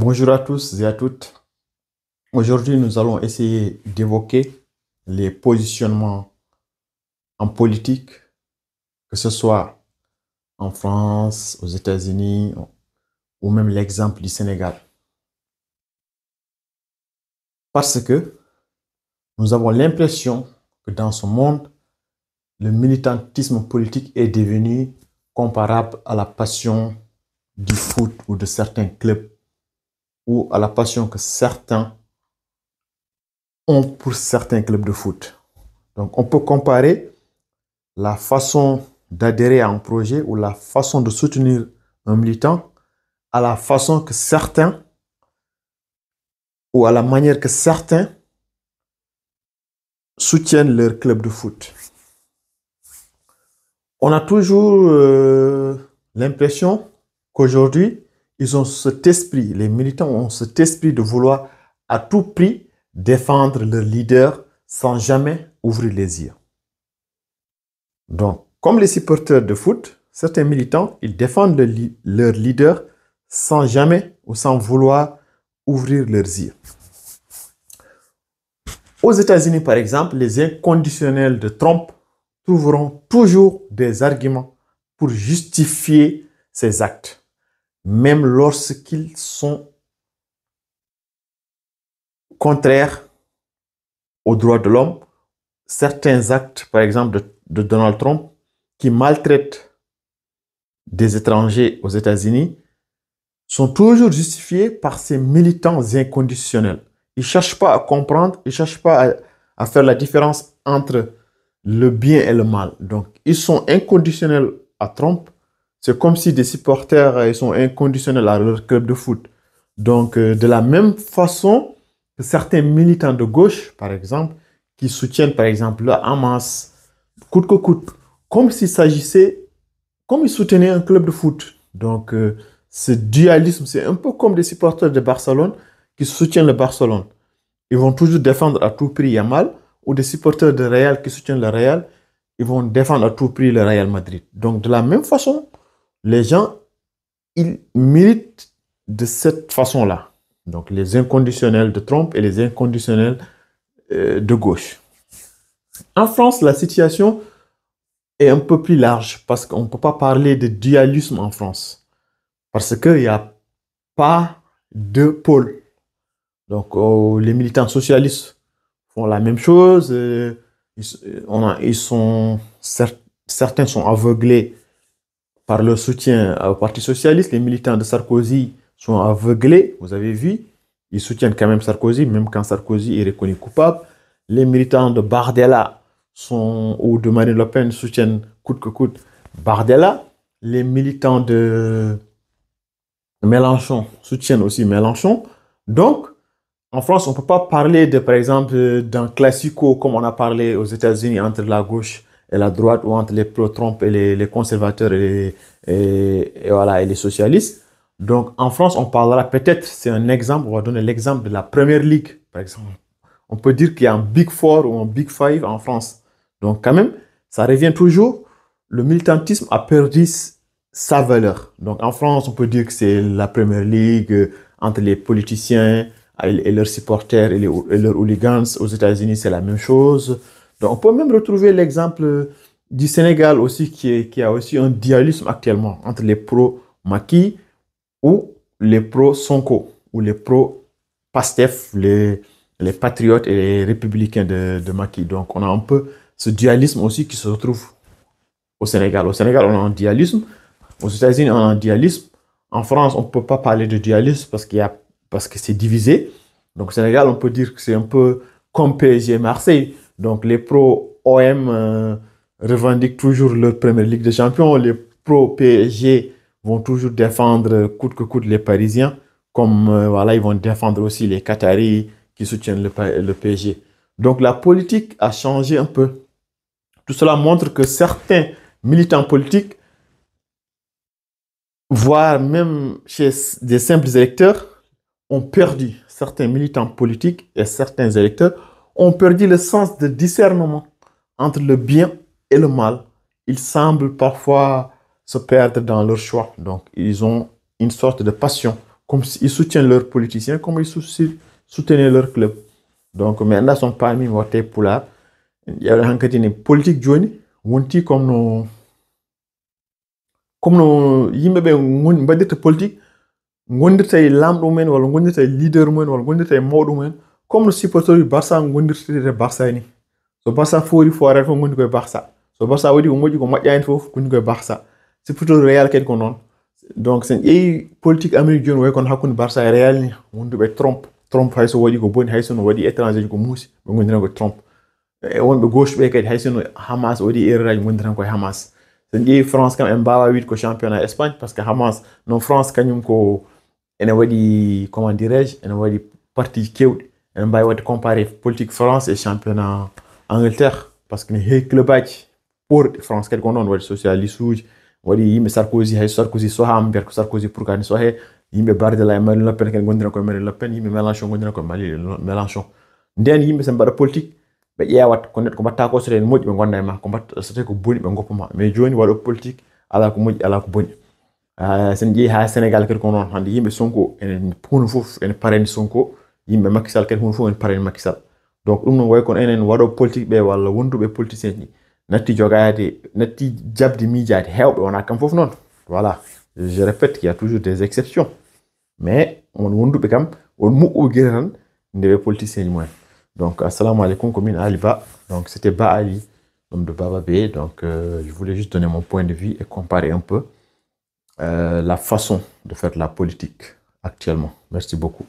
Bonjour à tous et à toutes. Aujourd'hui, nous allons essayer d'évoquer les positionnements en politique, que ce soit en France, aux États-Unis ou même l'exemple du Sénégal. Parce que nous avons l'impression que dans ce monde, le militantisme politique est devenu comparable à la passion du foot ou de certains clubs ou à la passion que certains ont pour certains clubs de foot. Donc, on peut comparer la façon d'adhérer à un projet ou la façon de soutenir un militant à la façon que certains ou à la manière que certains soutiennent leur club de foot. On a toujours l'impression qu'aujourd'hui, ils ont cet esprit, les militants ont cet esprit de vouloir à tout prix défendre leur leader sans jamais ouvrir les yeux. Donc, comme les supporters de foot, certains militants, ils défendent leur leader sans jamais ou sans vouloir ouvrir leurs yeux. Aux États-Unis, par exemple, les inconditionnels de Trump trouveront toujours des arguments pour justifier ces actes, même lorsqu'ils sont contraires aux droits de l'homme. Certains actes, par exemple, de Donald Trump, qui maltraitent des étrangers aux États-Unis, sont toujours justifiés par ces militants inconditionnels. Ils ne cherchent pas à comprendre, ils ne cherchent pas à faire la différence entre le bien et le mal. Donc, ils sont inconditionnels à Trump. C'est comme si des supporters ils sont inconditionnels à leur club de foot. Donc, de la même façon que certains militants de gauche, par exemple, qui soutiennent, par exemple, le Hamas, coûte que coûte, comme s'il s'agissait, comme ils soutenaient un club de foot. Donc, ce dualisme, c'est un peu comme des supporters de Barcelone qui soutiennent le Barcelone. Ils vont toujours défendre à tout prix Yamal, ou des supporters de Real qui soutiennent le Real, ils vont défendre à tout prix le Real Madrid. Donc, de la même façon, les gens, ils militent de cette façon-là. Donc, les inconditionnels de Trump et les inconditionnels de gauche. En France, la situation est un peu plus large parce qu'on ne peut pas parler de dualisme en France. Parce qu'il n'y a pas de pôle. Donc, les militants socialistes font la même chose. Certains sont aveuglés par le soutien au Parti socialiste. Les militants de Sarkozy sont aveuglés. Vous avez vu, ils soutiennent quand même Sarkozy, même quand Sarkozy est reconnu coupable. Les militants de Bardella ou de Marine Le Pen soutiennent coûte que coûte Bardella. Les militants de Mélenchon soutiennent aussi Mélenchon. Donc, en France, on ne peut pas parler, par exemple, d'un classico comme on a parlé aux États-Unis entre la gauche et la droite ou entre les pro-Trump et les conservateurs et les socialistes. Donc, en France, on parlera peut-être, c'est un exemple, on va donner l'exemple de la Première Ligue, par exemple. On peut dire qu'il y a un Big Four ou un Big Five en France. Donc, quand même, ça revient toujours, le militantisme a perdu sa valeur. Donc, en France, on peut dire que c'est la Première Ligue entre les politiciens et leurs supporters et leurs hooligans. Aux États-Unis, c'est la même chose. Donc, on peut même retrouver l'exemple du Sénégal aussi, qui a aussi un dualisme actuellement entre les pro-Macky ou les pro-Sonko, ou les pro-Pastef, les patriotes et les républicains de Macky. Donc, on a un peu ce dualisme aussi qui se retrouve au Sénégal. Au Sénégal, on a un dualisme. Aux États-Unis, on a un dualisme. En France, on ne peut pas parler de dualisme parce que c'est divisé. Donc, au Sénégal, on peut dire que c'est un peu comme PSG et Marseille. Donc, les pro-OM revendiquent toujours leur première Ligue des Champions. Les pro-PSG vont toujours défendre coûte que coûte les Parisiens. Comme ils vont défendre aussi les Qataris qui soutiennent le PSG. Donc, la politique a changé un peu. Tout cela montre que certains militants politiques, voire même chez des simples électeurs, ont perdu, certains militants politiques et certains électeurs ont perdu le sens de discernement entre le bien et le mal. Ils semblent parfois se perdre dans leur choix. Donc, ils ont une sorte de passion comme ils soutiennent leurs politiciens, comme soutenaient leur club. Donc, maintenant, sont parmi votés pour là. Il y a une politique journée, wonti comme no yimɓe ɓe mbaɗirta politique gondirta e lamɗo mumen walla gondirta e leader mumen walla gondirta e mawɗo mumen comme no supporteur yu Barça gondirtete Barça ni so Barça foori foorere fof gondi koye Barça so Barça waɗi ko moƴƴi ko moƴƴani fof gondi koye Barça supporteur Real kadi ko noon donc sen ƴeewi politique Amérique joni way kono hakkude Barça e Real ni wonduɓe Trump hayso waɗi ko boni hayso no waɗi étranger ji ko muusi ɓe gondiran koye Trump e wonɓe gauche ɓe kadi hayso no Hamas waɗi erreur aji gondiran koye Hamas sen ƴeewi France kam en mbawa wiide ko championnat Espagne par ce que Hamas non France kañum ko ene waɗi comment dirais-je ene waɗi partie kewɗi ene mbawi wadde comparé politique France et championnat Angleterre par ce que ne heewi club aji ɓurɗe France kadi ko noon waɗi socialiste uji waɗi yimɓe Sarkozy hay Sarkozy sohama mbiyata ko Sarkozy pour kani sohe yimɓe Bardella e Marine Le Pen kadi gondiran koye Marine Le Pen yimɓe Mélenchon gondiran koye Mélenchon nden yimɓe sen mbaɗa politique ɓe ƴeewat ko neɗɗo ko mbatta ko so tawi moƴƴi ɓe gonda e ma ko mbatta so tawi ko boni ɓe goppama mais joni waɗo politique ala ko moƴƴi ala ko boni sen ƴeewi ha Sénégal kadi ko noon hande yimɓe Sonko ene hunde fof ene pareni Sonko yimɓe Macky Sall kadi hunde fof ene pareni Macky Sall donc ɗum noon way kono enen waɗo politique ɓe walla wonduɓe politicien ji natti jogade natti jabde miijade hewɓe wona kam fof noon voilà je répète qu'il y a toujours des exceptions mais on wonduɓe kam on moƴƴuɓe gueɗe tan ndewe politicien ji mumen donc assalamu alaikum commune Ali Ba donc c'était Ba Ali homme de Baba B donc je voulais juste donner mon point de vue et comparer un peu la façon de faire de la politique actuellement. Merci beaucoup.